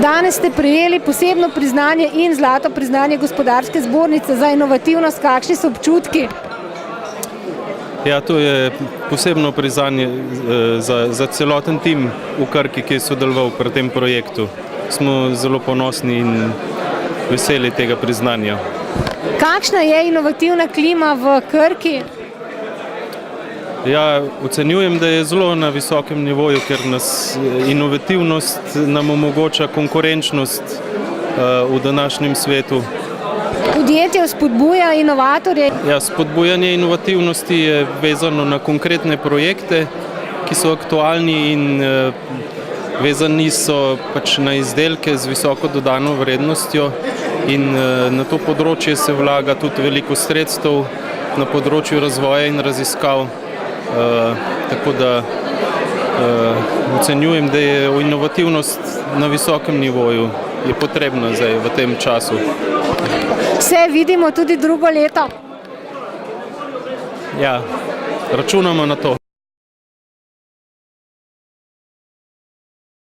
Danes ste prejeli posebno priznanje in zlato priznanje Gospodarske zbornice za inovativnost. Kakšni so občutki? Ja, to je posebno priznanje za celoten tim v Krki, ki je sodeloval pri tem projektu. Smo zelo ponosni in veseli tega priznanja. Kakšna je inovativna klima v Krki? Ja, ocenjujem, da je zelo na visokem nivoju, ker nas inovativnost nam omogoča konkurenčnost v današnjem svetu. Podjetje spodbuja inovatorje. Ja, spodbujanje inovativnosti je vezano na konkretne projekte, ki so aktualni in vezani so pač na izdelke z visoko dodano vrednostjo in na to področje se vlaga tudi veliko sredstev na področju razvoja in raziskav. Tako da ocenjujem, da je inovativnost na visokem nivoju, je potrebna zdaj v tem času. Se vidimo tudi drugo leto. Ja, računamo na to.